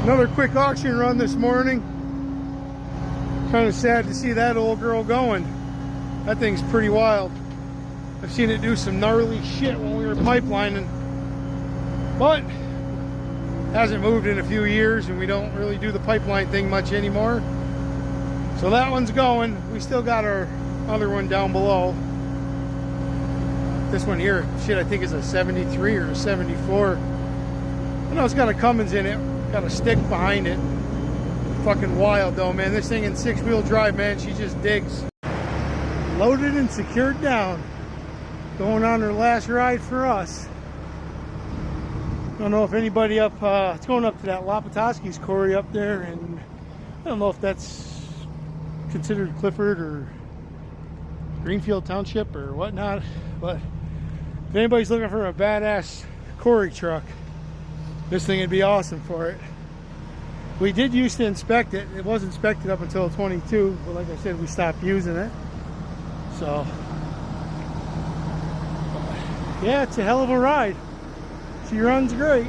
Another quick auction run this morning. Kind of sad to see that old girl going. That thing's pretty wild. I've seen it do some gnarly shit when we were pipelining, but hasn't moved in a few years, and we don't really do the pipeline thing much anymore. So that one's going. We still got our other one down below. This one here, shit, I think is a 73 or a 74. I know it's got a Cummins in it. Got a stick behind it. Fucking wild though, man. This thing in 6-wheel drive, man, she just digs. Loaded and secured down. Going on her last ride for us. Don't know if anybody up, it's going up to that Lapatoski's quarry up there, and I don't know if that's considered Clifford or Greenfield Township or whatnot, but if anybody's looking for a badass quarry truck, this thing would be awesome for it. We did used to inspect it. It was inspected up until 22, but like I said, we stopped using it. So, yeah, it's a hell of a ride. She runs great.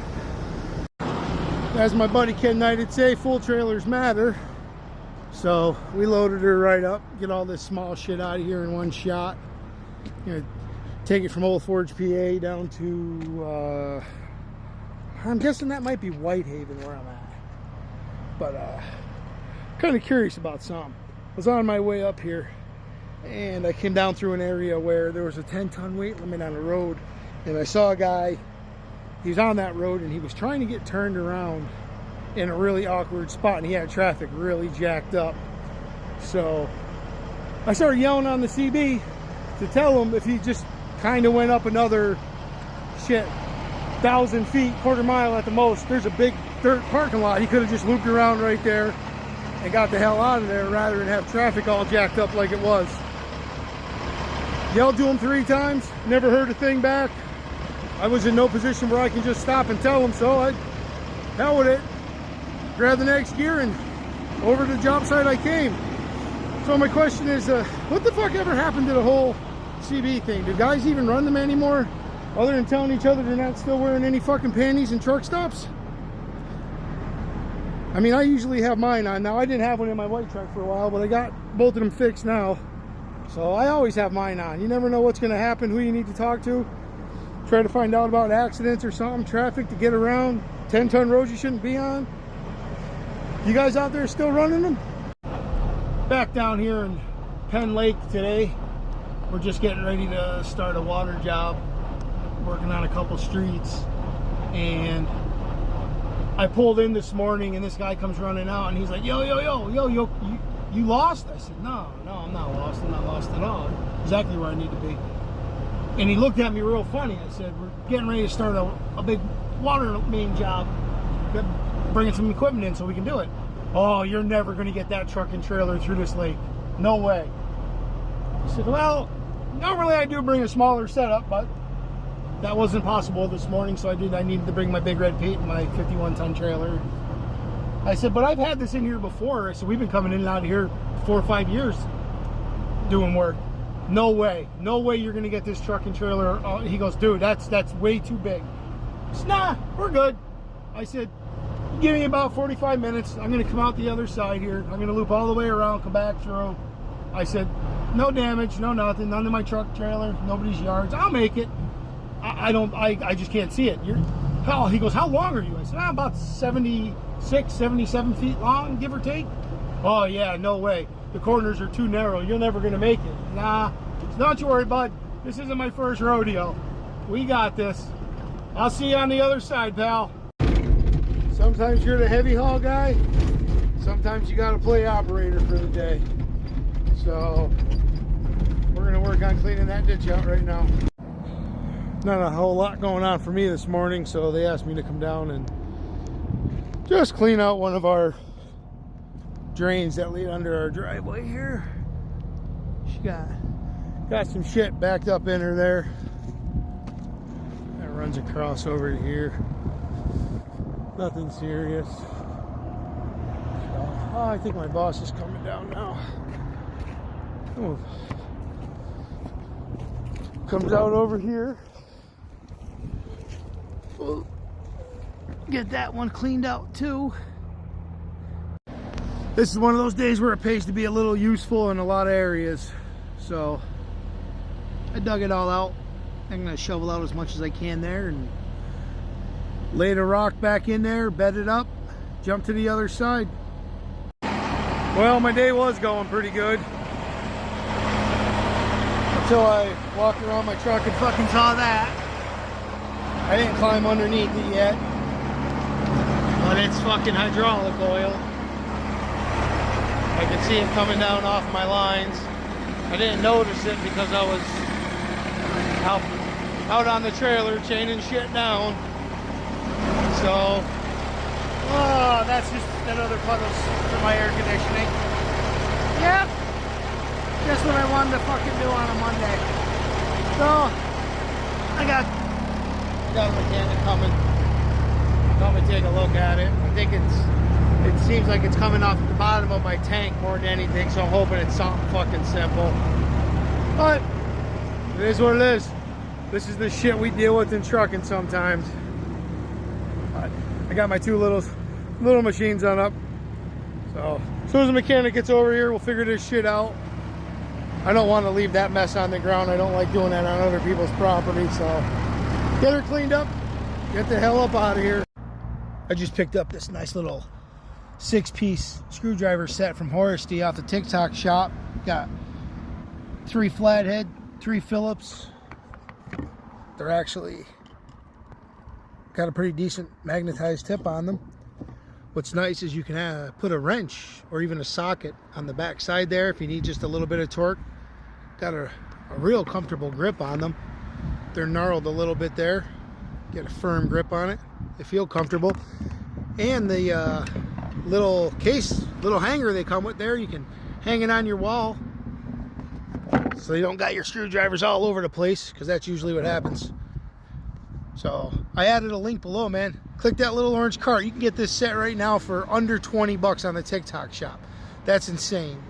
As my buddy Ken Knight would say, full trailers matter. So we loaded her right up, get all this small shit out of here in one shot. You know, take it from Old Forge, PA down to I'm guessing that might be Whitehaven where I'm at. But kind of curious about something. I was on my way up here and I came down through an area where there was a 10-ton weight limit on the road, and I saw a guy. He was on that road and he was trying to get turned around in a really awkward spot, and he had traffic really jacked up. So I started yelling on the CB to tell him if he just kind of went up another 1,000 feet, quarter mile at the most, there's a big dirt parking lot. He could have just looped around right there and got the hell out of there rather than have traffic all jacked up like it was. Yelled to him 3 times, never heard a thing back. I was in no position where I can just stop and tell him, so I hell with it. Grabbed the next gear and over to the job site I came. So my question is, what the fuck ever happened to the whole CB thing? Do guys even run them anymore? Other than telling each other they're not still wearing any fucking panties and truck stops? I mean, I usually have mine on. Now, I didn't have one in my white truck for a while, but I got both of them fixed now. So I always have mine on. You never know what's going to happen, who you need to talk to. Try to find out about accidents or something, traffic to get around, 10-ton roads you shouldn't be on. You guys out there still running them? Back down here in Penn Lake today. We're just getting ready to start a water job. Working on a couple streets. And I pulled in this morning and this guy comes running out and he's like, yo, you lost? I said, no, I'm not lost. I'm not lost at all. Exactly where I need to be. And he looked at me real funny. I said, we're getting ready to start a big water main job. Bringing some equipment in so we can do it. Oh, you're never going to get that truck and trailer through this lake. No way. I said, well, normally I do bring a smaller setup, but that wasn't possible this morning, so I needed to bring my Big Red Pete and my 51-ton trailer. I said, but I've had this in here before. I said, we've been coming in and out of here 4 or 5 years doing work. No way you're gonna get this truck and trailer. He goes, dude, that's way too big. I said, nah, we're good. I said, give me about 45 minutes. I'm gonna come out the other side here. I'm gonna loop all the way around, come back through. I said, no damage, no nothing, none of my truck, trailer, nobody's yards. I'll make it. I just can't see it. He goes, how long are you? I said, about 76, 77 feet long, give or take. Oh yeah, no way. The corners are too narrow. You're never gonna make it. Nah, don't you worry, bud. This isn't my first rodeo. We got this. I'll see you on the other side, pal. Sometimes you're the heavy haul guy. Sometimes you gotta play operator for the day. So we're gonna work on cleaning that ditch out right now. Not a whole lot going on for me this morning, so they asked me to come down and just clean out one of our drains that lead under our driveway here. She got some shit backed up in her there. That runs across over to here. Nothing serious. So, I think my boss is coming down now. Oh. Comes out over here. We'll get that one cleaned out too. This is one of those days where it pays to be a little useful in a lot of areas. So I dug it all out. I'm gonna shovel out as much as I can there and lay the rock back in there, bed it up, jump to the other side. Well, my day was going pretty good until I walked around my truck and fucking saw that. I didn't climb underneath it yet, but it's fucking hydraulic oil. I could see it coming down off my lines. I didn't notice it because I was out on the trailer chaining shit down. So, that's just another puddles for my air conditioning. Yep, just what I wanted to fucking do on a Monday. So, I got a mechanic coming. Come and take a look at it. I think it seems like it's coming off the bottom of my tank more than anything, so I'm hoping it's something fucking simple. But it is what it is. This is the shit we deal with in trucking sometimes. But I got my two little machines on up. So as soon as the mechanic gets over here, we'll figure this shit out. I don't want to leave that mess on the ground. I don't like doing that on other people's property. So get her cleaned up. Get the hell up out of here. I just picked up this nice little 6-piece screwdriver set from Honesty off the TikTok shop. Got 3 flathead, 3 Phillips. They're actually got a pretty decent magnetized tip on them. What's nice is you can put a wrench or even a socket on the back side there if you need just a little bit of torque. Got a real comfortable grip on them. They're gnarled a little bit there. Get a firm grip on it. They feel comfortable. And the little case, little hanger they come with there, you can hang it on your wall so you don't got your screwdrivers all over the place, because that's usually what happens. So I added a link below, man. Click that little orange cart. You can get this set right now for under 20 bucks on the TikTok shop. That's insane.